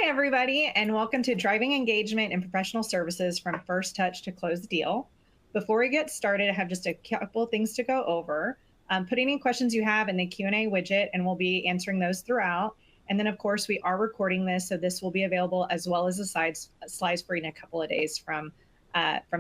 Hi, everybody, and welcome to Driving Engagement and Professional Services from First Touch to Close the Deal. Before we get started, I have just a couple things to go over. Put any questions you have in the Q&A widget, and we'll be answering those throughout. And then, of course, we are recording this, so this will be available as well as the slides for you in a couple of days from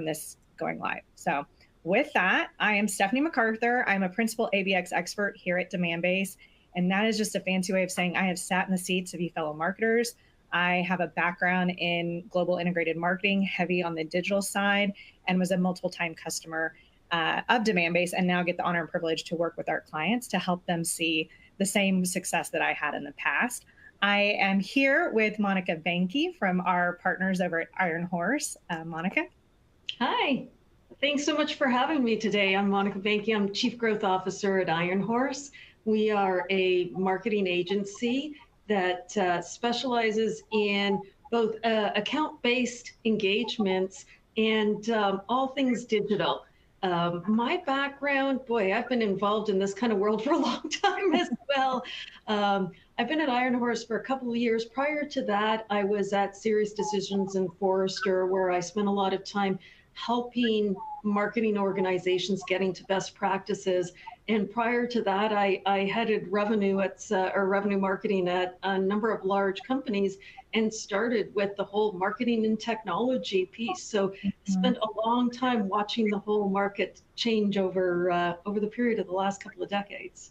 this going live. So with that, I am Stephanie MacArthur. I'm a Principal ABX expert here at Demandbase. And that is just a fancy way of saying I have sat in the seats of you fellow marketers. I have a background in global integrated marketing, heavy on the digital side, and was a multiple-time customer of Demandbase, and now get the honor and privilege to work with our clients to help them see the same success that I had in the past. I am here with Monica Banky from our partners over at Iron Horse. Monica. Hi. Thanks so much for having me today. I'm Monica Banky. I'm Chief Growth Officer at Iron Horse. We are a marketing agency that specializes in both account-based engagements and all things digital. My background, boy, I've been involved in this kind of world for a long time as well. I've been at Iron Horse for a couple of years. Prior to that, I was at Serious Decisions and Forrester, where I spent a lot of time helping marketing organizations getting to best practices. And prior to that, I headed revenue or revenue marketing at a number of large companies and started with the whole marketing and technology piece. So spent a long time watching the whole market change over the period of the last couple of decades.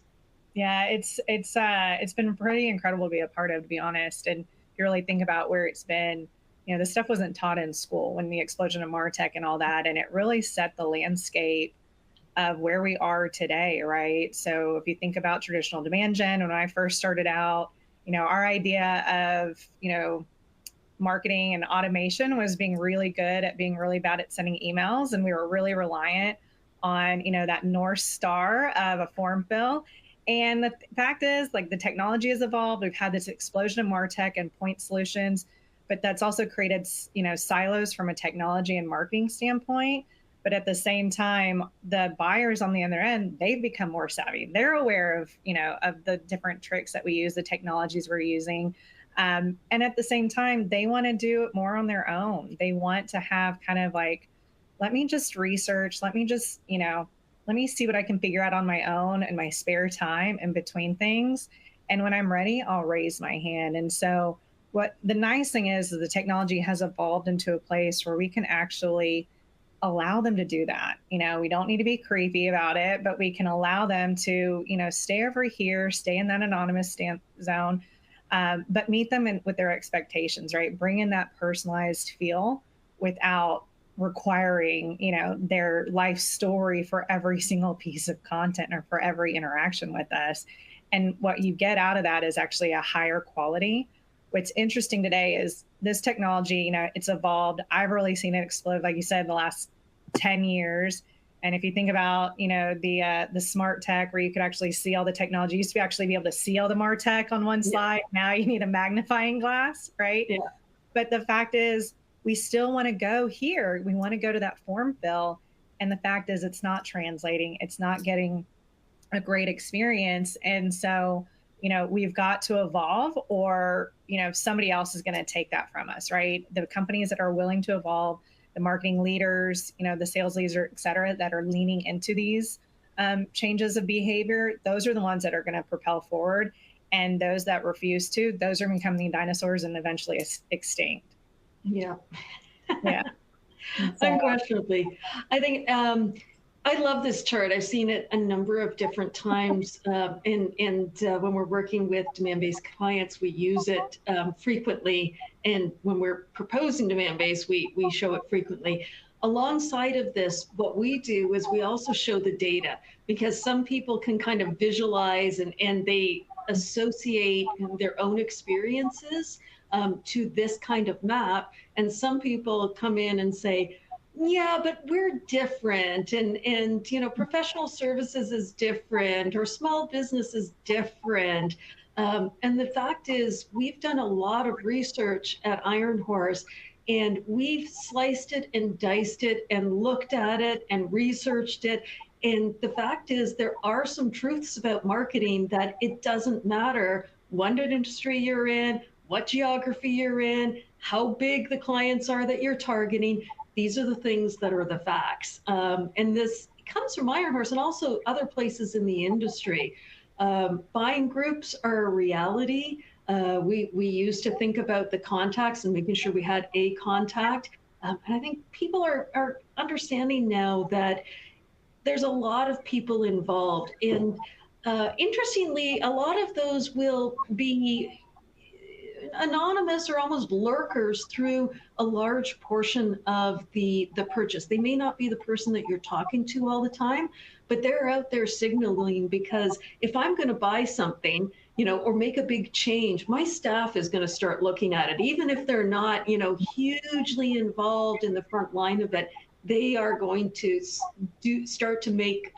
Yeah, it's been pretty incredible to be a part of, to be honest. And if you really think about where it's been, you know, this stuff wasn't taught in school when the explosion of MarTech and all that, and it really set the landscape of where we are today, right? So if you think about traditional demand gen, when I first started out, you know, our idea of, you know, marketing and automation was being really good at being really bad at sending emails, and we were really reliant on, you know, that North Star of a form fill. And the fact is, like, the technology has evolved. We've had this explosion of MarTech and point solutions, but that's also created, you know, silos from a technology and marketing standpoint. But at the same time, the buyers on the other end, they've become more savvy. They're aware of, you know, of the different tricks that we use, the technologies we're using. And at the same time, they want to do it more on their own. They want to have kind of like, let me just research, let me just, you know, let me see what I can figure out on my own in my spare time in between things. And when I'm ready, I'll raise my hand. And so what the nice thing is the technology has evolved into a place where we can actually allow them to do that. You know, we don't need to be creepy about it, but we can allow them to, you know, stay over here, stay in that anonymous zone, but meet them with their expectations, right? Bring in that personalized feel without requiring, you know, their life story for every single piece of content or for every interaction with us. And what you get out of that is actually a higher quality. What's interesting today is this technology, you know, it's evolved. I've really seen it explode, like you said, the last 10 years. And if you think about, you know, the smart tech where you could actually see all the technology, you used to actually be able to see all the MarTech on one slide. Now you need a magnifying glass, right? Yeah. But the fact is, we still want to go here. We want to go to that form fill. And the fact is, it's not translating. It's not getting a great experience. And so, you know, we've got to evolve, or, you know, somebody else is going to take that from us, right? The companies that are willing to evolve, the marketing leaders, you know, the sales leaders, et cetera, that are leaning into these changes of behavior, those are the ones that are going to propel forward. And those that refuse to, those are becoming dinosaurs and eventually extinct. Yeah. Yeah. Unquestionably. I think I love this chart. I've seen it a number of different times. And when we're working with demand-based clients, we use it frequently. And when we're proposing demand-based, we show it frequently. Alongside of this, what we do is we also show the data, because some people can kind of visualize and they associate their own experiences to this kind of map. And some people come in and say, yeah, but we're different, and you know, professional services is different, or small business is different. And the fact is, we've done a lot of research at Iron Horse, and we've sliced it and diced it and looked at it and researched it. And the fact is, there are some truths about marketing that it doesn't matter what industry you're in, what geography you're in, how big the clients are that you're targeting. These are the things that are the facts. And this comes from Iron Horse and also other places in the industry. Buying groups are a reality. We used to think about the contacts and making sure we had a contact. And I think people are understanding now that there's a lot of people involved. And interestingly, a lot of those will be anonymous or almost lurkers through a large portion of the purchase. They may not be the person that you're talking to all the time, but they're out there signaling, because if I'm going to buy something, or make a big change, my staff is going to start looking at it. Even if they're not, hugely involved in the front line of it, they are going to start to make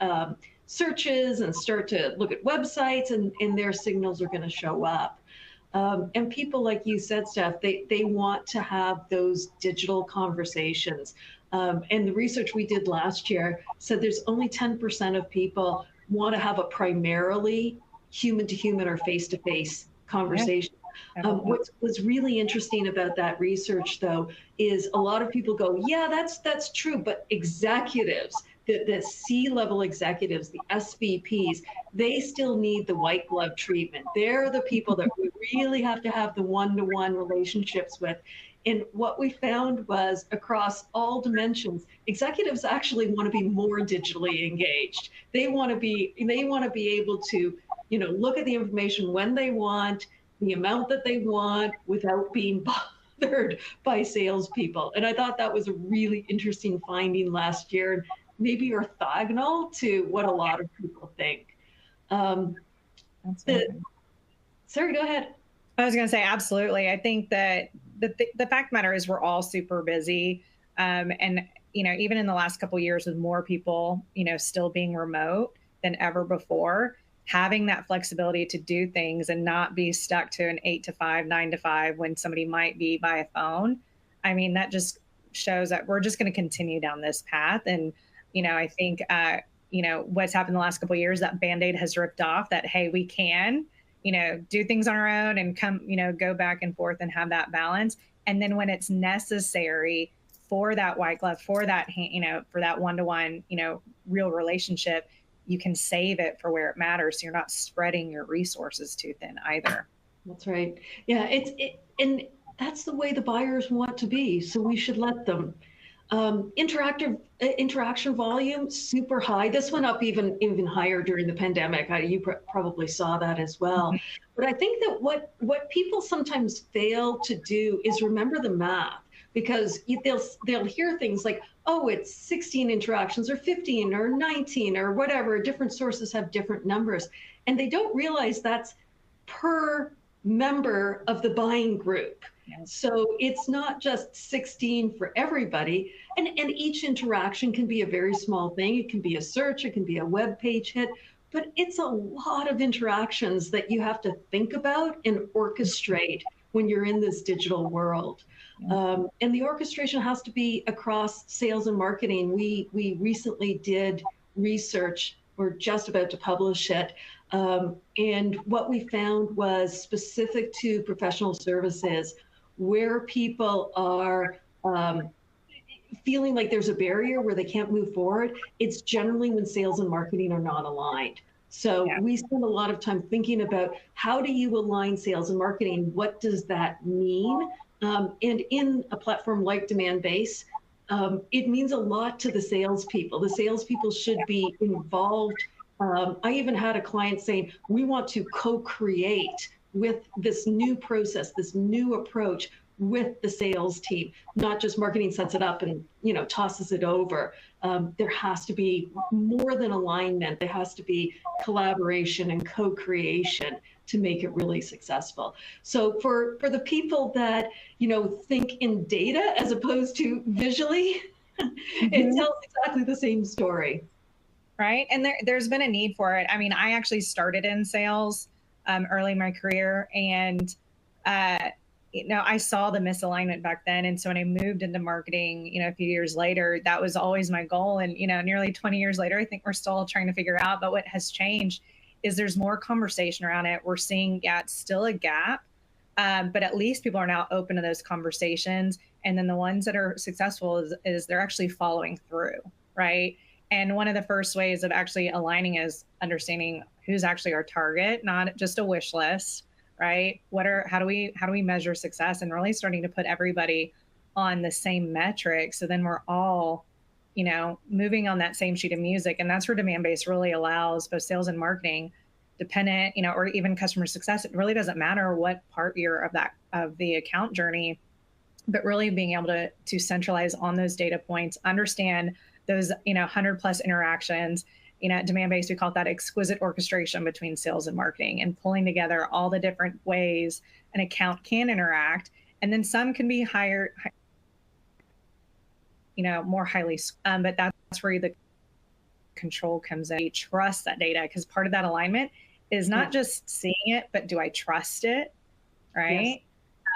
searches and start to look at websites, and their signals are going to show up. And people, like you said, Steph, they want to have those digital conversations. And the research we did last year said there's only 10% of people want to have a primarily human-to-human or face-to-face conversation. Yeah. What was really interesting about that research, though, is a lot of people go, yeah, that's true, but executives, the C-level executives, the SVPs, they still need the white glove treatment. They're the people that we really have to have the one-to-one relationships with. And what we found was, across all dimensions, executives actually want to be more digitally engaged. They want to be able to, look at the information when they want, the amount that they want, without being bothered by salespeople. And I thought that was a really interesting finding last year, and maybe orthogonal to what a lot of people think. Sorry, go ahead. I was going to say, absolutely. I think that the fact of the matter is we're all super busy. And, even in the last couple of years, with more people, still being remote than ever before, having that flexibility to do things and not be stuck to an 8 to 5, 9 to 5 when somebody might be by a phone. I mean, that just shows that we're just going to continue down this path. And, I think, what's happened the last couple of years, that Band-Aid has ripped off, that, hey, we can, do things on our own and come, go back and forth and have that balance. And then when it's necessary for that white glove, for that, for that one-to-one, real relationship, you can save it for where it matters. So you're not spreading your resources too thin either. That's right. Yeah, and that's the way the buyers want to be. So we should let them. Interaction volume, super high. This went up even higher during the pandemic. You probably saw that as well. Mm-hmm. But I think that what people sometimes fail to do is remember the math, because they'll hear things like, oh, it's 16 interactions or 15 or 19 or whatever. Different sources have different numbers. And they don't realize that's per member of the buying group. Yes. So it's not just 16 for everybody. And each interaction can be a very small thing. It can be a search, it can be a web page hit, but it's a lot of interactions that you have to think about and orchestrate when you're in this digital world. And the orchestration has to be across sales and marketing. We recently did research, we're just about to publish it. And what we found was specific to professional services, where people are feeling like there's a barrier where they can't move forward. It's generally when sales and marketing are not aligned. So we spend a lot of time thinking about, how do you align sales and marketing? What does that mean? And in a platform like Demandbase, it means a lot to the salespeople. The salespeople should be involved. I even had a client saying, we want to co-create with this new process, this new approach with the sales team, not just marketing sets it up and tosses it over. There has to be more than alignment. There has to be collaboration and co-creation to make it really successful. So for the people that think in data as opposed to visually, it tells exactly the same story. Right. And there's been a need for it. I mean, I actually started in sales early in my career, and I saw the misalignment back then. And so when I moved into marketing, a few years later, that was always my goal. And, nearly 20 years later, I think we're still trying to figure out. But what has changed is there's more conversation around it. We're seeing, it's still a gap, But at least people are now open to those conversations. And then the ones that are successful is they're actually following through, right? And one of the first ways of actually aligning is understanding who's actually our target, not just a wish list, right? How do we measure success, and really starting to put everybody on the same metric. So then we're all, moving on that same sheet of music. And that's where demand-based really allows both sales and marketing, dependent, or even customer success. It really doesn't matter what part you're of the account journey, but really being able to centralize on those data points, understand those 100 plus interactions. At demand-based, we call it that exquisite orchestration between sales and marketing, and pulling together all the different ways an account can interact. And then some can be higher, more highly, but that's where the control comes in. You trust that data, because part of that alignment is not just seeing it, but do I trust it, right?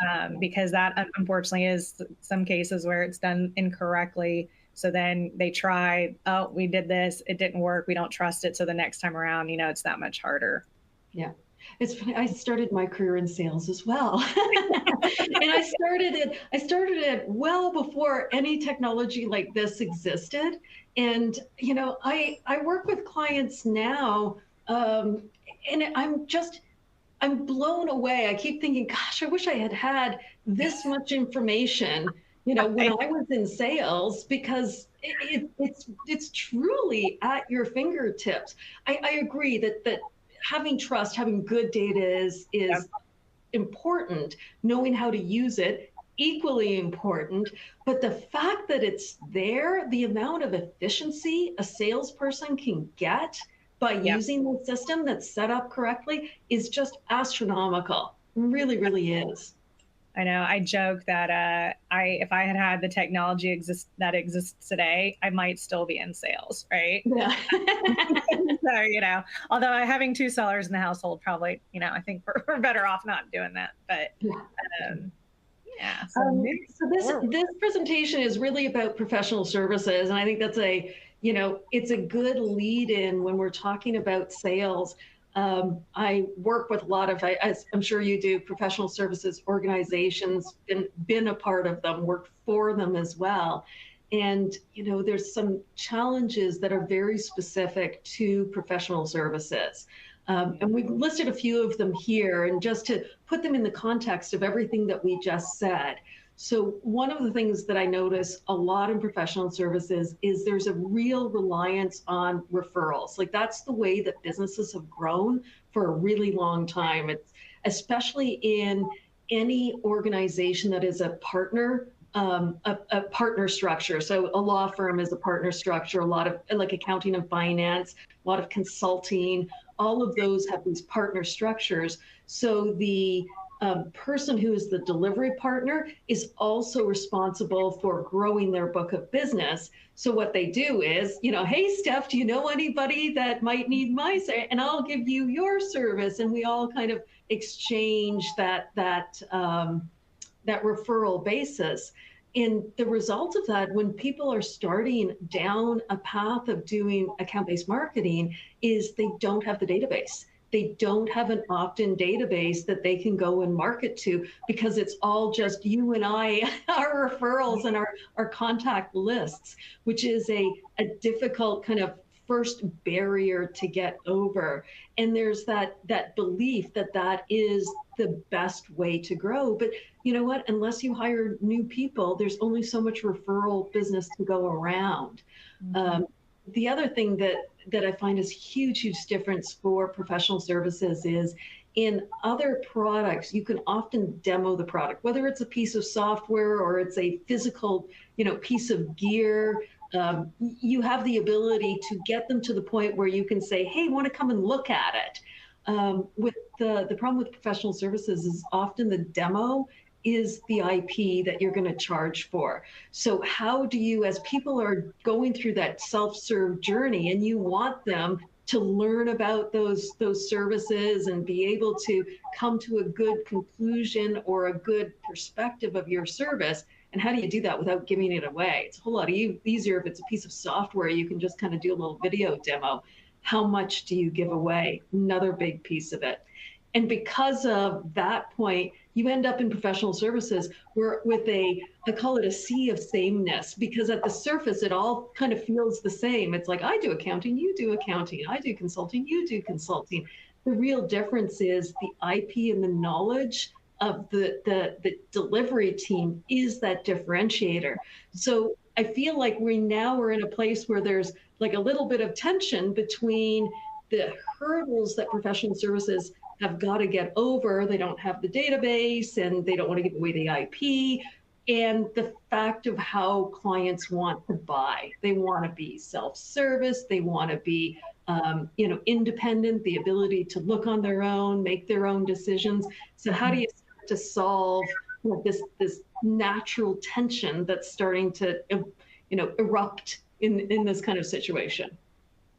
Yes. Because that unfortunately is some cases where it's done incorrectly. So then they try, oh, we did this, it didn't work, we don't trust it. So the next time around, it's that much harder. Yeah. It's funny. I started my career in sales as well. And I started it well before any technology like this existed. And, I work with clients now, and I'm blown away. I keep thinking, gosh, I wish I had this much information, when I was in sales, because it's truly at your fingertips. I agree that having trust, having good data is important. Knowing how to use it, equally important. But the fact that it's there, the amount of efficiency a salesperson can get by using the system that's set up correctly is just astronomical. Really, really is. I know. I joke that if I had the technology that exists today, I might still be in sales, right? Yeah. So, although having 2 sellers in the household, probably, I think we're better off not doing that. But So this presentation is really about professional services, and I think that's it's a good lead in when we're talking about sales. I work with a lot of, as I'm sure you do, professional services organizations, been a part of them, worked for them as well. And, there's some challenges that are very specific to professional services. And we've listed a few of them here, and just to put them in the context of everything that we just said. So one of the things that I notice a lot in professional services is there's a real reliance on referrals. Like, that's the way that businesses have grown for a really long time. It's especially in any organization that is a partner, a partner structure. So a law firm is a partner structure, a lot of like accounting and finance, a lot of consulting, all of those have these partner structures. So the person who is the delivery partner is also responsible for growing their book of business. So what they do is, hey, Steph, do you know anybody that might need my service? And I'll give you your service. And we all kind of exchange that referral basis. And the result of that, when people are starting down a path of doing account-based marketing, is they don't have the database. They don't have an opt-in database that they can go and market to, because it's all just you and I, our referrals and our contact lists, which is a difficult kind of first barrier to get over. And there's that belief that is the best way to grow. But you know what? Unless you hire new people, there's only so much referral business to go around. Mm-hmm. The other thing that I find is huge difference for professional services is in other products, you can often demo the product, whether it's a piece of software or it's a physical, piece of gear. You have the ability to get them to the point where you can say, hey, want to come and look at it. With the problem with professional services is often the demo is the IP that you're going to charge for. So how do you, as people are going through that self-serve journey and you want them to learn about those services and be able to come to a good conclusion or a good perspective of your service, and how do you do that without giving it away? It's a whole lot easier if it's a piece of software. You can just kind of do a little video demo. How much do you give away? Another big piece of it. And because of that point, you end up in professional services where with I call it a sea of sameness, because at the surface, it all kind of feels the same. It's like, I do accounting, you do accounting, I do consulting, you do consulting. The real difference is the IP and the knowledge of the delivery team is that differentiator. So I feel like we now are in a place where there's like a little bit of tension between the hurdles that professional services have got to get over. They don't have the database and they don't want to give away the IP. And the fact of how clients want to buy. They want to be self-service. They want to be independent, the ability to look on their own, make their own decisions. So how do you start to solve this natural tension that's starting to erupt in this kind of situation?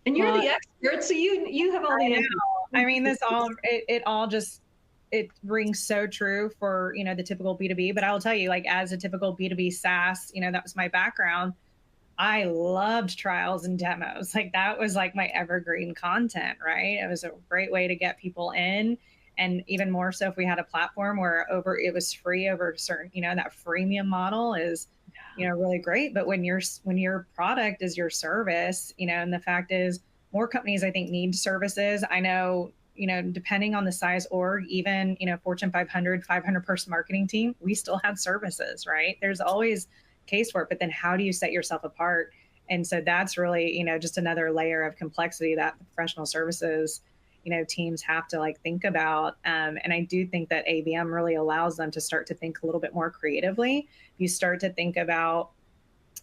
And you're the expert, so you have all the answers. I mean, it all just, it rings so true for, the typical B2B, but I will tell you, like, as a typical B2B SaaS, that was my background. I loved trials and demos. Like, that was like my evergreen content, right? It was a great way to get people in. And even more so if we had a platform where it was free over certain, that freemium model is, really great. But when your product is your service, and the fact is more companies, I think, need services. I know, depending on the size org, even, Fortune 500 person marketing team, we still have services, right? There's always case for it, but then how do you set yourself apart? And so that's really, just another layer of complexity that professional services, teams have to like think about. And I do think that ABM really allows them to start to think a little bit more creatively. You start to think about,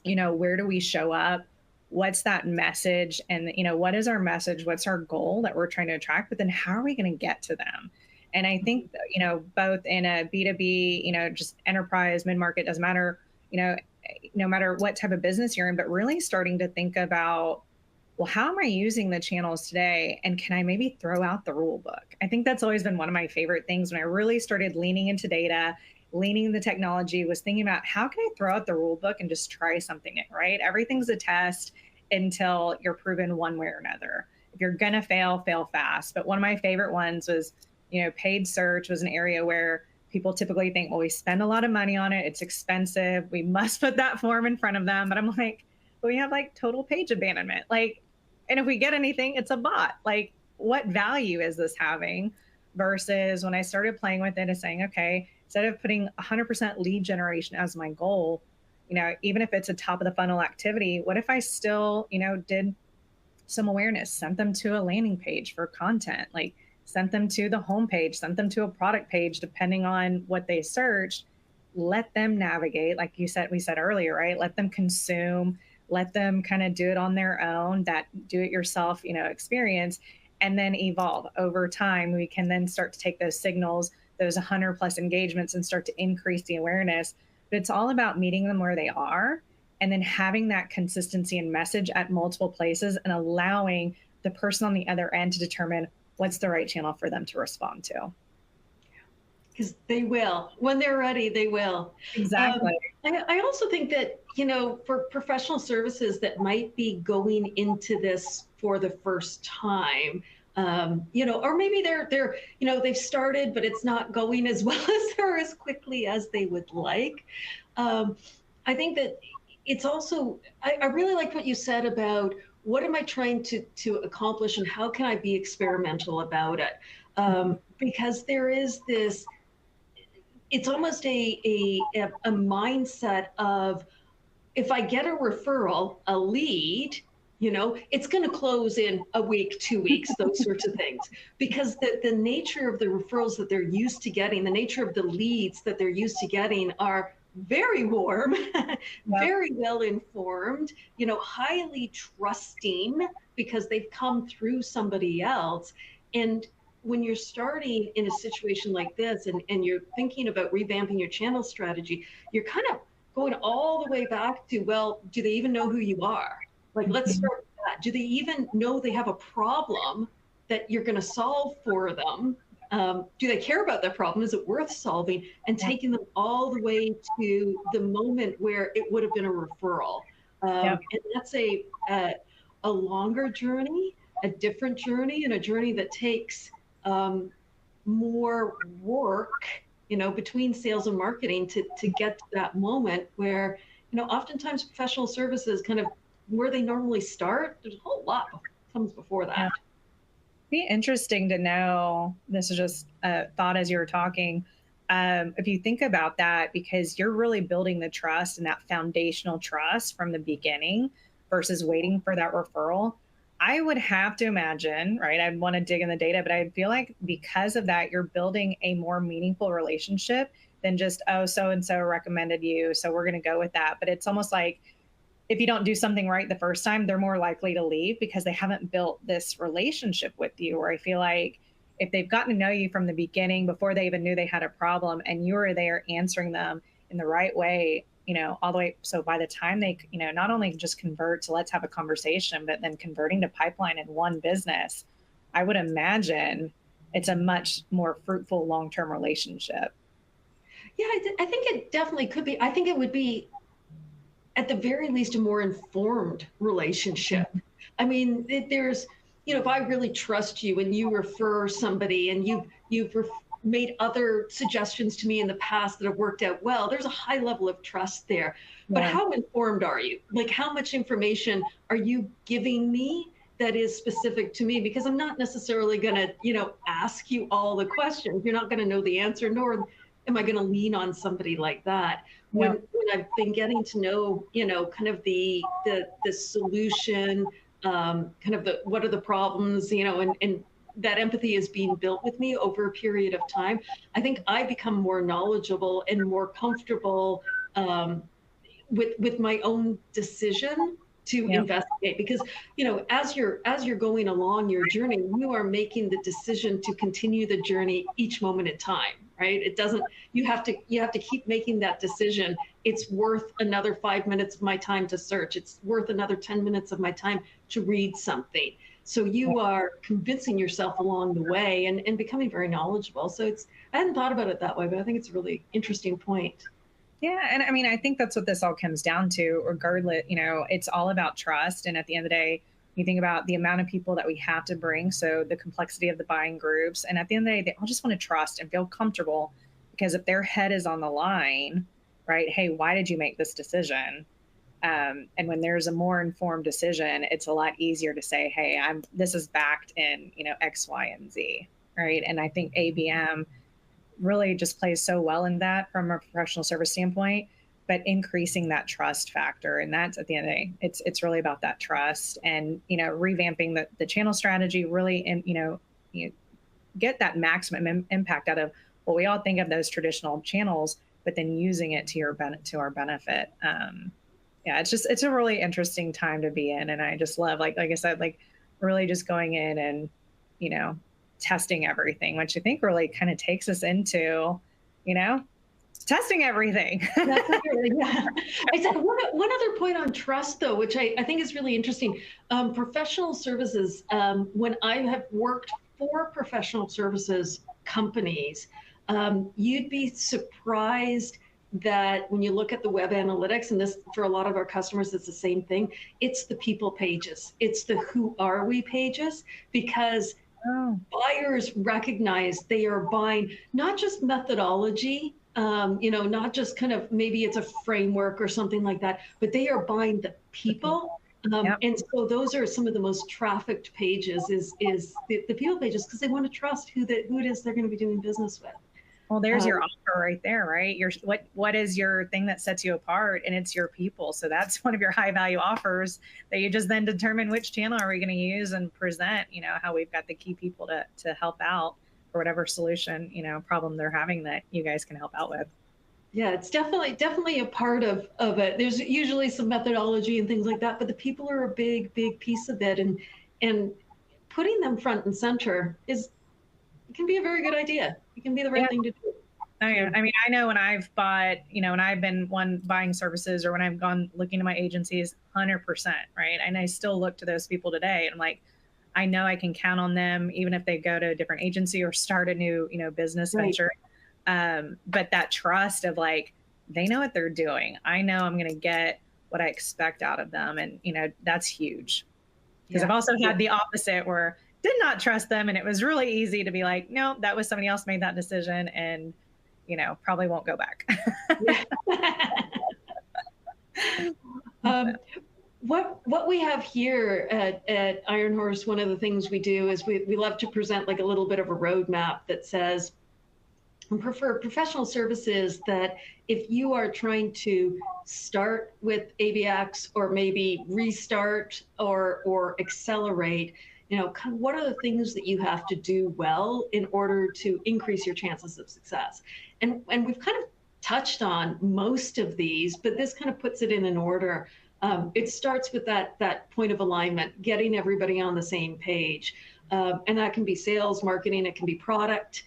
where do we show up? What's that message? And, what is our message? What's our goal that we're trying to attract? But then how are we going to get to them? And I think, both in a B2B, just enterprise, mid-market, doesn't matter, no matter what type of business you're in, but really starting to think about, well, how am I using the channels today? And can I maybe throw out the rule book? I think that's always been one of my favorite things when I really started leaning into data, leaning the technology, was thinking about how can I throw out the rule book and just try something new, right? Everything's a test until you're proven one way or another. If you're gonna fail, fail fast. But one of my favorite ones was, paid search was an area where people typically think, well, we spend a lot of money on it. It's expensive. We must put that form in front of them. But I'm like, well, we have like total page abandonment. Like, and if we get anything, it's a bot. Like, what value is this having? Versus when I started playing with it and saying, okay, instead of putting 100% lead generation as my goal, even if it's a top of the funnel activity, what if I still, did some awareness, sent them to a landing page for content, like sent them to the homepage, sent them to a product page, depending on what they searched, let them navigate, like we said earlier, right? Let them consume, let them kind of do it on their own, that do it yourself, experience, and then evolve over time. We can then start to take those signals, those 100+ engagements, and start to increase the awareness. But it's all about meeting them where they are and then having that consistency and message at multiple places and allowing the person on the other end to determine what's the right channel for them to respond to. Because they will. When they're ready, they will. Exactly. I also think that, for professional services that might be going into this for the first time, or maybe they've started, but it's not going as well or as quickly as they would like. I think that it's also, I really like what you said about what am I trying to accomplish and how can I be experimental about it? Because there is this, it's almost a mindset of, if I get a referral, a lead, it's going to close in a week, 2 weeks, those sorts of things. Because the nature of the referrals that they're used to getting, the nature of the leads that they're used to getting are very warm, very well informed, highly trusting because they've come through somebody else. And when you're starting in a situation like this and you're thinking about revamping your channel strategy, you're kind of going all the way back to, well, do they even know who you are? Like, let's start with that. Do they even know they have a problem that you're going to solve for them? Do they care about that problem? Is it worth solving? And taking them all the way to the moment where it would have been a referral. And that's a longer journey, a different journey, and a journey that takes more work between sales and marketing to get to that moment where, oftentimes professional services kind of where they normally start, there's a whole lot comes before that. Yeah. Be interesting to know. This is just a thought as you were talking. If you think about that, because you're really building the trust and that foundational trust from the beginning versus waiting for that referral. I would have to imagine, right? I'd want to dig in the data, but I feel like because of that, you're building a more meaningful relationship than just, oh, so and so recommended you, so we're going to go with that. But it's almost like if you don't do something right the first time, they're more likely to leave because they haven't built this relationship with you. Where I feel like if they've gotten to know you from the beginning, before they even knew they had a problem, and you were there answering them in the right way, all the way. So by the time they, not only just convert to let's have a conversation, but then converting to pipeline in one business, I would imagine it's a much more fruitful long-term relationship. Yeah, I think it definitely could be. I think it would be at the very least a more informed relationship. I mean, there's, if I really trust you and you refer somebody and you've made other suggestions to me in the past that have worked out well, there's a high level of trust there. But how informed are you? Like, how much information are you giving me that is specific to me? Because I'm not necessarily going to, ask you all the questions. You're not going to know the answer, nor am I going to lean on somebody like that. When I've been getting to know, kind of the solution, kind of what are the problems, and that empathy is being built with me over a period of time. I think I become more knowledgeable and more comfortable with my own decision to investigate, because as you're going along your journey, you are making the decision to continue the journey each moment in time, right? It doesn't, you have to keep making that decision. It's worth another 5 minutes of my time to search. It's worth another 10 minutes of my time to read something. So you are convincing yourself along the way and becoming very knowledgeable. So I hadn't thought about it that way, but I think it's a really interesting point. Yeah. And I mean, I think that's what this all comes down to, regardless, it's all about trust. And at the end of the day, you think about the amount of people that we have to bring. So the complexity of the buying groups. And at the end of the day, they all just want to trust and feel comfortable, because if their head is on the line, right? Hey, why did you make this decision? And when there's a more informed decision, it's a lot easier to say, hey, this is backed in, X, Y, and Z. Right. And I think ABM really just plays so well in that from a professional service standpoint, but increasing that trust factor. And that's at the end of the day, it's really about that trust and, revamping the channel strategy, really, and, get that maximum impact out of what we all think of those traditional channels, but then using it to our benefit. Yeah, it's a really interesting time to be in. And I just love, like I said, like really just going in and, testing everything, which I think really kind of takes us into, testing everything. Yeah. I said one other point on trust, though, which I think is really interesting. Professional services, when I have worked for professional services companies, you'd be surprised that when you look at the web analytics, and this for a lot of our customers, it's the same thing. It's the people pages. It's the who are we pages, because buyers recognize they are buying not just methodology, not just kind of maybe it's a framework or something like that, but they are buying the people. And so those are some of the most trafficked pages is the people pages, because they want to trust who it is they're going to be doing business with. Well, there's your offer right there, right? What is your thing that sets you apart? And it's your people. So that's one of your high value offers that you just then determine which channel are we going to use and present, how we've got the key people to help out for whatever solution, problem they're having that you guys can help out with. Yeah, it's definitely a part of it. There's usually some methodology and things like that, but the people are a big piece of it, and putting them front and center can be a very good idea. It can be the right thing to do. I mean, I know when I've bought, when I've been buying services or when I've gone looking to my agencies, 100%, right? And I still look to those people today. And I'm like, I know I can count on them, even if they go to a different agency or start a new, business venture. But that trust of like, they know what they're doing. I know I'm going to get what I expect out of them. And, that's huge. Because I've also had the opposite where did not trust them. And it was really easy to be like, no, that was somebody else made that decision. And, probably won't go back. um, what we have here at Iron Horse, one of the things we do is we love to present like a little bit of a roadmap that says, for professional services, that if you are trying to start with ABX or maybe restart or accelerate, kind of what are the things that you have to do well in order to increase your chances of success? And we've kind of touched on most of these, but this kind of puts it in an order. It starts with that point of alignment, getting everybody on the same page. And that can be sales, marketing, it can be product,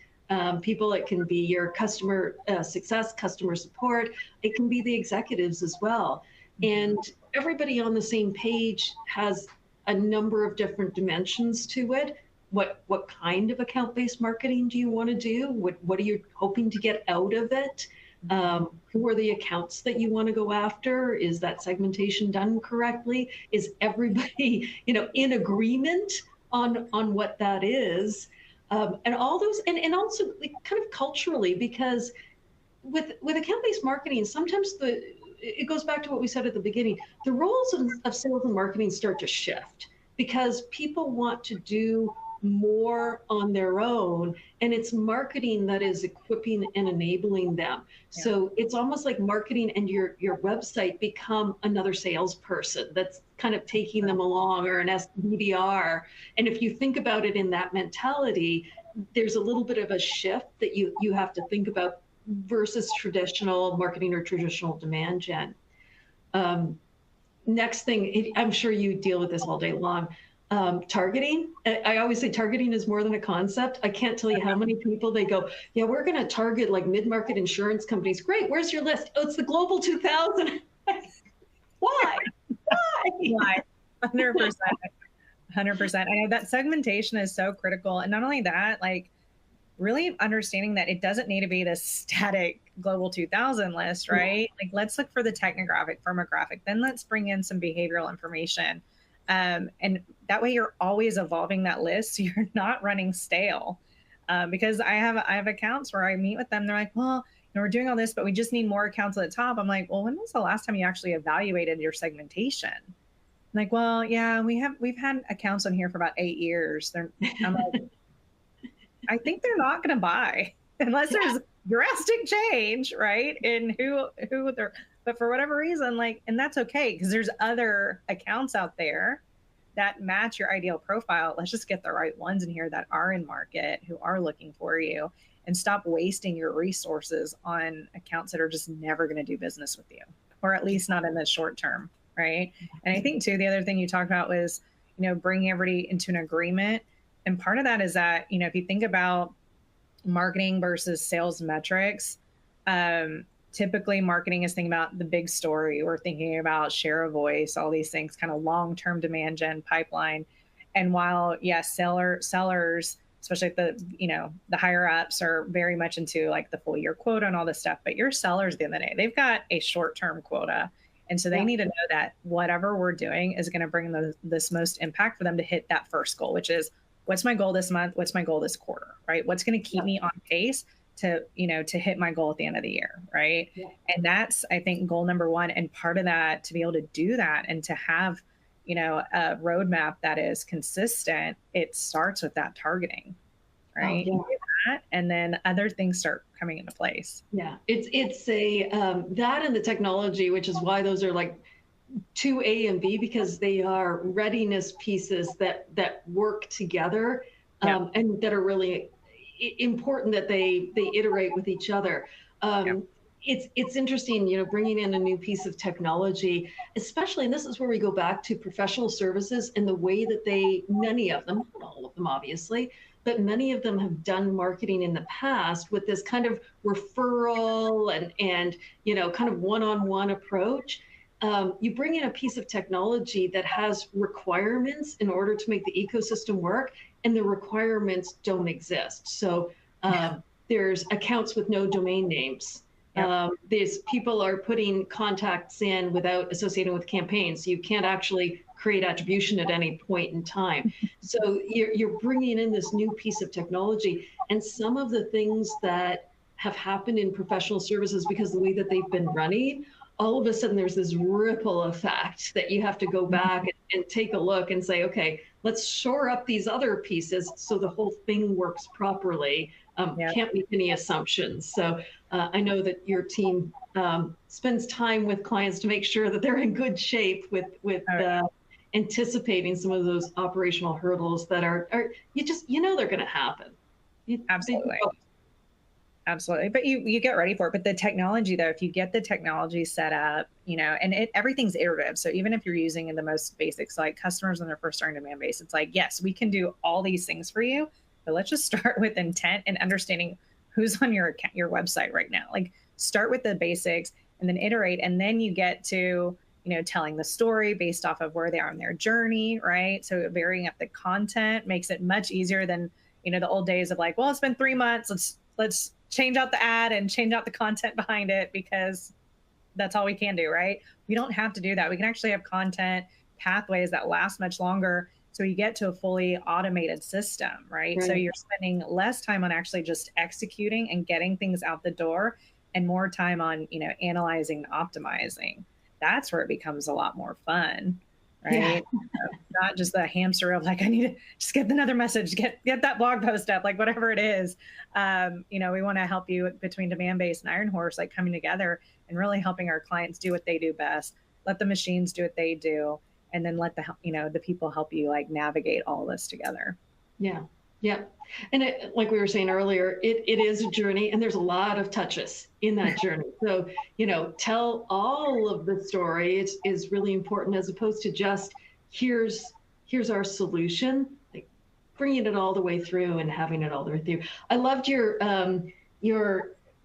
people, it can be your customer success, customer support, it can be the executives as well. And everybody on the same page has a number of different dimensions to it. What kind of account-based marketing do you want to do? What are you hoping to get out of it? Who are the accounts that you want to go after? Is that segmentation done correctly? Is everybody, in agreement on what that is? And all those, and also kind of culturally, because with account-based marketing, sometimes it goes back to what we said at the beginning. The roles of sales and marketing start to shift because people want to do more on their own, and it's marketing that is equipping and enabling them. Yeah. So it's almost like marketing and your website become another salesperson that's kind of taking them along, or an SDR. And if you think about it in that mentality, there's a little bit of a shift that you have to think about versus traditional marketing or traditional demand gen. Next thing, I'm sure you deal with this all day long. Targeting. I always say targeting is more than a concept. I can't tell you how many people they go, yeah, we're going to target like mid-market insurance companies. Great. Where's your list? Oh, it's the Global 2000. Why? Why? 100%. 100%. I know that segmentation is so critical. And not only that, like really understanding that it doesn't need to be this static Global 2000 list, right? Yeah. Like let's look for the technographic, firmographic, then let's bring in some behavioral information. And that way you're always evolving that list, so you're not running stale. Because I have accounts where I meet with them, they're like, well, we're doing all this, but we just need more accounts at the top. I'm like, well, when was the last time you actually evaluated your segmentation? I'm like, well, yeah, we've had accounts on here for about 8 years. I'm like, I think they're not going to buy unless there's drastic change, right? In who they're. But for whatever reason, like, and that's okay, because there's other accounts out there that match your ideal profile. Let's just get the right ones in here that are in market, who are looking for you, and stop wasting your resources on accounts that are just never going to do business with you, or at least not in the short term, right? And I think too, the other thing you talked about was, bringing everybody into an agreement. And part of that is that, if you think about marketing versus sales metrics, typically marketing is thinking about the big story. We're thinking about share of voice, all these things, kind of long-term demand gen pipeline. And while yes, sellers, especially the higher ups, are very much into like the full year quota and all this stuff, but your sellers at the end of the day, they've got a short-term quota. And so they need to know that whatever we're doing is going to bring this most impact for them to hit that first goal, which is, what's my goal this month? What's my goal this quarter, right? What's going to keep me on pace to hit my goal at the end of the year, right? Yeah. And that's, I think, goal number one. And part of that, to be able to do that and to have, a roadmap that is consistent, it starts with that targeting, right? Oh, yeah. And then other things start coming into place. Yeah, it's a that and the technology, which is why those are like 2A and B, because they are readiness pieces that work together, and that are really important that they iterate with each other. It's interesting, bringing in a new piece of technology, especially, and this is where we go back to professional services and the way that many of them, not all of them obviously, but many of them have done marketing in the past with this kind of referral and kind of one-on-one approach. You bring in a piece of technology that has requirements in order to make the ecosystem work, and the requirements don't exist. So there's accounts with no domain names. There's people are putting contacts in without associating with campaigns. So you can't actually create attribution at any point in time. So you're bringing in this new piece of technology, and some of the things that have happened in professional services because the way that they've been running, all of a sudden there's this ripple effect that you have to go back and take a look and say, okay, let's shore up these other pieces so the whole thing works properly. Yeah. Can't make any assumptions. So I know that your team spends time with clients to make sure that they're in good shape with anticipating some of those operational hurdles that are you know they're going to happen. Absolutely. Absolutely. But you get ready for it. But the technology, though, if you get the technology set up, you know, and everything's iterative. So even if you're using in the most basics, like customers when they're first starting demand base, it's like, yes, we can do all these things for you, but let's just start with intent and understanding who's on your account, your website right now. Like start with the basics and then iterate. And then you get to, you know, telling the story based off of where they are in their journey, right? So varying up the content makes it much easier than, you know, the old days of like, well, it's been 3 months. Let's change out the ad and change out the content behind it because that's all we can do, right? We don't have to do that. We can actually have content pathways that last much longer. So you get to a fully automated system, right? So you're spending less time on actually just executing and getting things out the door and more time on, you know, analyzing and optimizing. That's where it becomes a lot more fun. Right. Yeah. Not just the hamster of like, I need to just get another message, get that blog post up, like whatever it is. You know, we want to help you between Demand Base and Iron Horse, like coming together and really helping our clients do what they do best. Let the machines do what they do. And then let the, you know, the people help you like navigate all this together. Yeah. Yeah. And like we were saying earlier, it is a journey and there's a lot of touches in that journey. So, you know, tell all of the story is really important as opposed to just here's our solution, like bringing it all the way through and having it all the way through. I loved your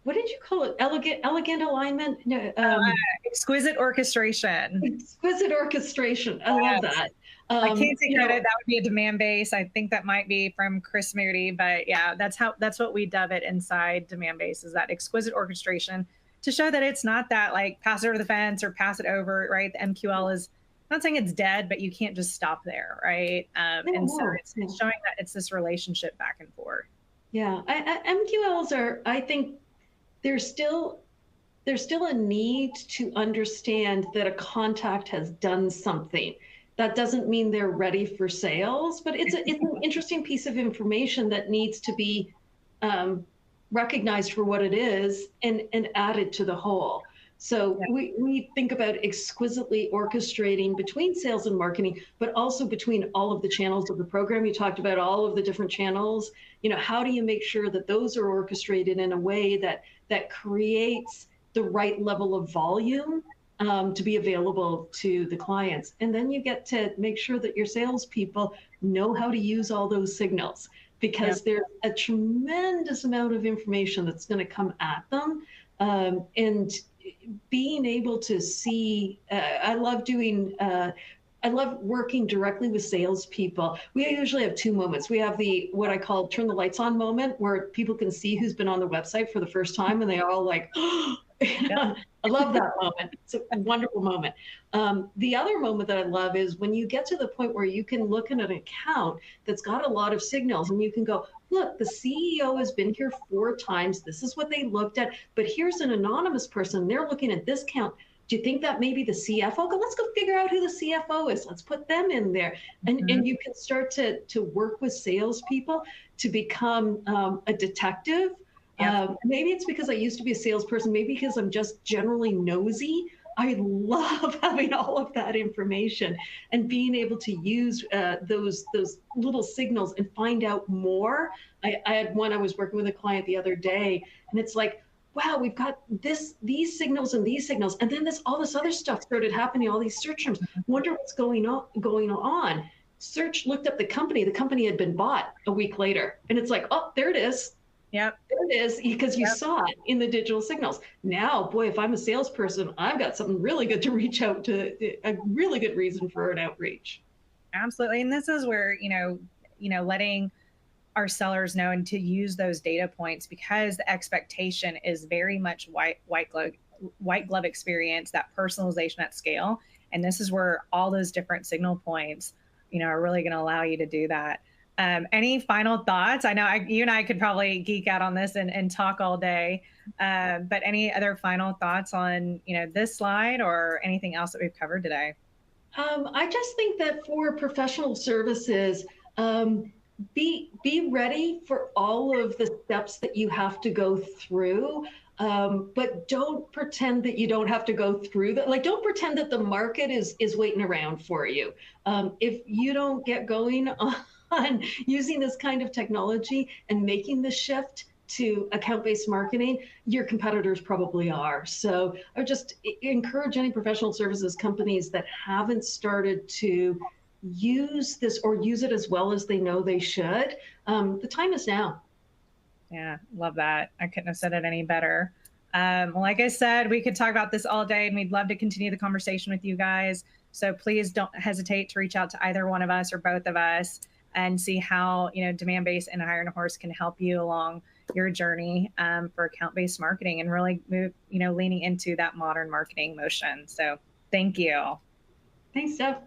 what did you call it? Elegant alignment? Exquisite orchestration. Exquisite orchestration. I love that. I can't take credit. That would be a Demand Base. I think that might be from Chris Moody, but yeah, that's what we dub it inside Demand Base, is that exquisite orchestration to show that it's not that like pass it over the fence or pass it over, right? The MQL is I'm not saying it's dead, but you can't just stop there, right? So it's showing that it's this relationship back and forth. Yeah, MQLs are, I think there's still a need to understand that a contact has done something. That doesn't mean they're ready for sales, but it's an interesting piece of information that needs to be recognized for what it is and added to the whole. So we think about exquisitely orchestrating between sales and marketing, but also between all of the channels of the program. You talked about all of the different channels. You know, how do you make sure that those are orchestrated in a way that creates the right level of volume to be available to the clients? And then you get to make sure that your salespeople know how to use all those signals, because there's a tremendous amount of information that's going to come at them. And being able to see, I love working directly with salespeople. We usually have two moments. We have what I call turn the lights on moment, where people can see who's been on the website for the first time and they are all like, oh, I love that moment. It's a wonderful moment. The other moment that I love is when you get to the point where you can look at an account that's got a lot of signals and you can go, look, the CEO has been here 4 times. This is what they looked at, but here's an anonymous person. They're looking at this count. Do you think that maybe the CFO? Let's go figure out who the CFO is. Let's put them in there. And you can start to work with salespeople to become a detective. Maybe it's because I used to be a salesperson, maybe because I'm just generally nosy. I love having all of that information and being able to use those little signals and find out more. I had one, I was working with a client the other day, and it's like, wow, we've got these signals and these signals, and then all this other stuff started happening, all these search terms. Wonder what's going on. Search looked up the company had been bought a week later, and it's like, oh, there it is. Yep. There it is, because you saw it in the digital signals. Now, boy, if I'm a salesperson, I've got something really good to reach out to, a really good reason for an outreach. Absolutely. And this is where, letting our sellers know and to use those data points, because the expectation is very much white glove experience, that personalization at scale. And this is where all those different signal points, are really going to allow you to do that. Any final thoughts? I know you and I could probably geek out on this and talk all day, but any other final thoughts on, this slide or anything else that we've covered today? I just think that for professional services, be ready for all of the steps that you have to go through. But don't pretend that you don't have to go through that. Like, don't pretend that the market is waiting around for you. If you don't get going on using this kind of technology and making the shift to account-based marketing, your competitors probably are. So I would just encourage any professional services companies that haven't started to use this or use it as well as they know they should. The time is now. Yeah, love that. I couldn't have said it any better. Like I said, we could talk about this all day and we'd love to continue the conversation with you guys. So please don't hesitate to reach out to either one of us or both of us and see how, Demandbase and Iron Horse can help you along your journey for account-based marketing and really move, leaning into that modern marketing motion. So thank you. Thanks, Steph.